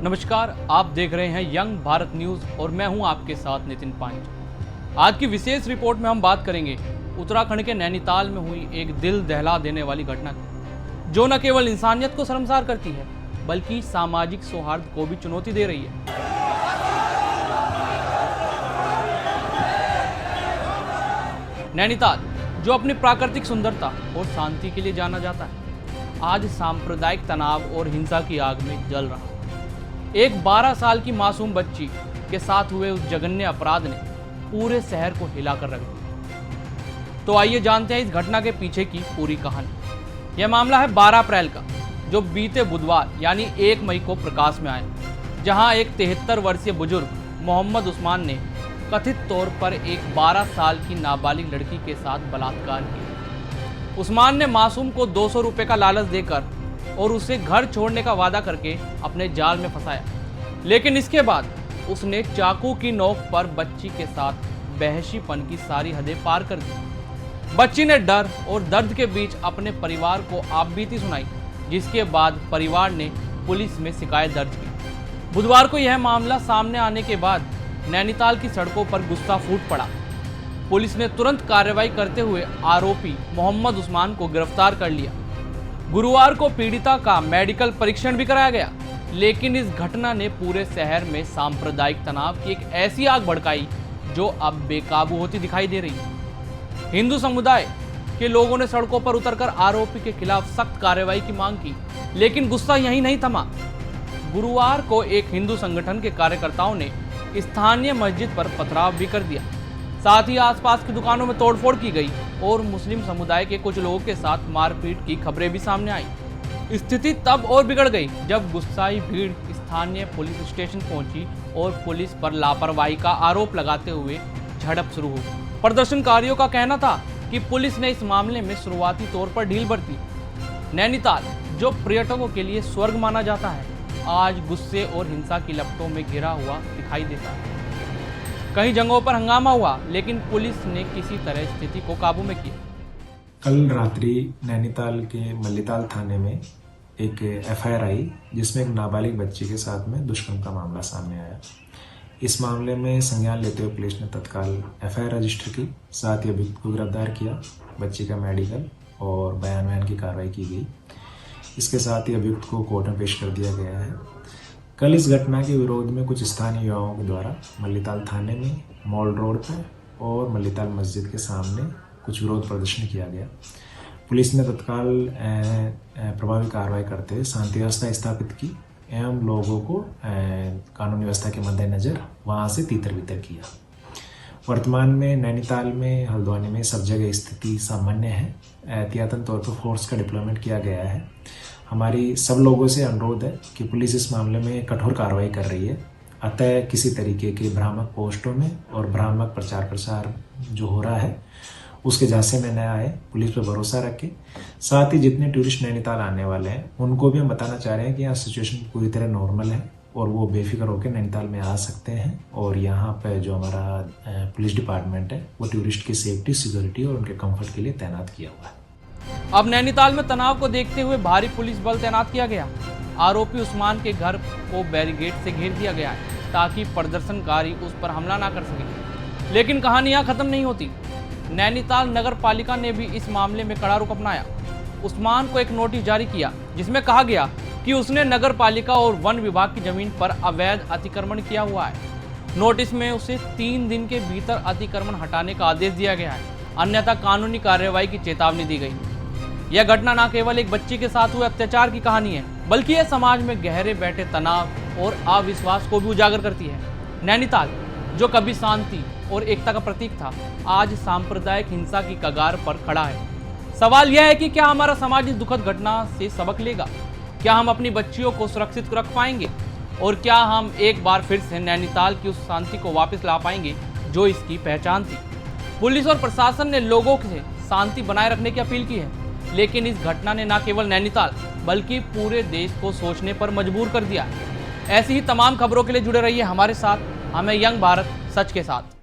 नमस्कार, आप देख रहे हैं यंग भारत न्यूज और मैं हूं आपके साथ नितिन पांच। आज की विशेष रिपोर्ट में हम बात करेंगे उत्तराखंड के नैनीताल में हुई एक दिल दहला देने वाली घटना की, जो न केवल इंसानियत को शर्मसार करती है बल्कि सामाजिक सौहार्द को भी चुनौती दे रही है। नैनीताल, जो अपनी प्राकृतिक सुंदरता और शांति के लिए जाना जाता है, आज सांप्रदायिक तनाव और हिंसा की आग में जल रहा है। एक 12 साल की मासूम बच्ची के साथ हुए उस जघन्य अपराध ने पूरे शहर को हिलाकर रख दिया। तो आइए जानते हैं इस घटना के पीछे की पूरी कहानी। यह मामला है 12 अप्रैल का, जो बीते बुधवार यानी 1 मई को प्रकाश में आया, जहां एक 73 वर्षीय बुजुर्ग मोहम्मद उस्मान ने कथित तौर पर एक 12 साल की नाबालिग लड़की के साथ बलात्कार किया। उस्मान ने मासूम को 200 रुपये का लालच देकर और उसे घर छोड़ने का वादा करके अपने जाल में फंसाया, लेकिन इसके बाद उसने चाकू की नोक पर बच्ची के साथ बहशीपन की सारी हदें पार कर दी। बच्ची ने डर और दर्द के बीच अपने परिवार को आपबीती सुनाई, जिसके बाद परिवार ने पुलिस में शिकायत दर्ज की। बुधवार को यह मामला सामने आने के बाद नैनीताल की सड़कों पर गुस्सा फूट पड़ा। पुलिस ने तुरंत कार्रवाई करते हुए आरोपी मोहम्मद उस्मान को गिरफ्तार कर लिया। गुरुवार को पीड़िता का मेडिकल परीक्षण भी कराया गया, लेकिन इस घटना ने पूरे शहर में सांप्रदायिक तनाव की एक ऐसी आग भड़काई जो अब बेकाबू होती दिखाई दे रही है। हिंदू समुदाय के लोगों ने सड़कों पर उतरकर आरोपी के खिलाफ सख्त कार्रवाई की मांग की, लेकिन गुस्सा यहीं नहीं थमा। गुरुवार को एक हिंदू संगठन के कार्यकर्ताओं ने स्थानीय मस्जिद पर पथराव भी कर दिया। साथ ही आसपास की दुकानों में तोड़फोड़ की गई और मुस्लिम समुदाय के कुछ लोगों के साथ मारपीट की खबरें भी सामने आई। स्थिति तब और बिगड़ गई जब गुस्साई भीड़ स्थानीय पुलिस स्टेशन पहुंची और पुलिस पर लापरवाही का आरोप लगाते हुए झड़प शुरू हो। प्रदर्शनकारियों का कहना था कि पुलिस ने इस मामले में शुरुआती तौर पर ढील बरती। नैनीताल, जो पर्यटकों के लिए स्वर्ग माना जाता है, आज गुस्से और हिंसा की लपटों में घिरा हुआ दिखाई देता है। कई जगहों पर हंगामा हुआ, लेकिन पुलिस ने किसी तरह स्थिति को काबू में किया। कल रात्रि नैनीताल के मल्लीताल थाने में एक एफआईआर आई, जिसमें एक नाबालिग बच्ची के साथ में दुष्कर्म का मामला सामने आया। इस मामले में संज्ञान लेते हुए पुलिस ने तत्काल एफआईआर रजिस्टर की, साथ ही अभियुक्त को गिरफ्तार किया। बच्ची का मेडिकल और बयान की कार्रवाई की गई। इसके साथ ही अभियुक्त को कोर्ट में पेश कर दिया गया है। कल इस घटना के विरोध में कुछ स्थानीय युवाओं के द्वारा मल्लीताल थाने में, मॉल रोड पर और मल्लीताल मस्जिद के सामने कुछ विरोध प्रदर्शन किया गया। पुलिस ने तत्काल प्रभावी कार्रवाई करते हुए शांति व्यवस्था स्थापित की एवं लोगों को कानून व्यवस्था के मद्देनजर वहां से तीतर बितर किया। वर्तमान में नैनीताल में, हल्द्वानी में सब जगह स्थिति सामान्य है। एहतियातन तौर पर फोर्स का डिप्लॉयमेंट किया गया है। हमारी सब लोगों से अनुरोध है कि पुलिस इस मामले में कठोर कार्रवाई कर रही है, अतः किसी तरीके के भ्रामक पोस्टों में और भ्रामक प्रचार प्रसार जो हो रहा है उसके झांसे में न आए। पुलिस पर भरोसा रखें। साथ ही जितने टूरिस्ट नैनीताल आने वाले हैं उनको भी हम बताना चाह रहे हैं कि यहाँ सिचुएशन पूरी तरह नॉर्मल है और वो बेफिक्र होकर नैनीताल में आ सकते हैं। और यहाँ पर जो हमारा पुलिस डिपार्टमेंट है वो टूरिस्ट की सेफ्टी, सिक्योरिटी और उनके कंफर्ट के लिए तैनात किया हुआ है। अब नैनीताल में तनाव को देखते हुए भारी पुलिस बल तैनात किया गया। आरोपी उस्मान के घर को बैरिकेड से घेर दिया गया है ताकि प्रदर्शनकारी उस पर हमला ना कर सके। लेकिन कहानी यहाँ खत्म नहीं होती। नैनीताल नगर पालिका ने भी इस मामले में कड़ा रुख अपनाया। उस्मान को एक नोटिस जारी किया, जिसमें कहा गया कि उसने नगर पालिका और वन विभाग की जमीन पर अवैध अतिक्रमण किया हुआ है। नोटिस में उसे 3 दिन के भीतर अतिक्रमण हटाने का आदेश दिया गया है, अन्यथा कानूनी कार्रवाई की चेतावनी दी गई। यह घटना न केवल एक बच्ची के साथ हुए अत्याचार की कहानी है, बल्कि यह समाज में गहरे बैठे तनाव और अविश्वास को भी उजागर करती है। नैनीताल, जो कभी शांति और एकता का प्रतीक था, आज सांप्रदायिक हिंसा की कगार पर खड़ा है। सवाल यह है कि क्या हमारा समाज इस दुखद घटना से सबक लेगा? क्या हम अपनी बच्चियों को सुरक्षित रख पाएंगे? और क्या हम एक बार फिर से नैनीताल की उस शांति को वापस ला पाएंगे जो इसकी पहचान थी? पुलिस और प्रशासन ने लोगों से शांति बनाए रखने की अपील की है, लेकिन इस घटना ने न केवल नैनीताल बल्कि पूरे देश को सोचने पर मजबूर कर दिया। ऐसी ही तमाम खबरों के लिए जुड़े रहिए हमारे साथ। हमें यंग भारत सच के साथ।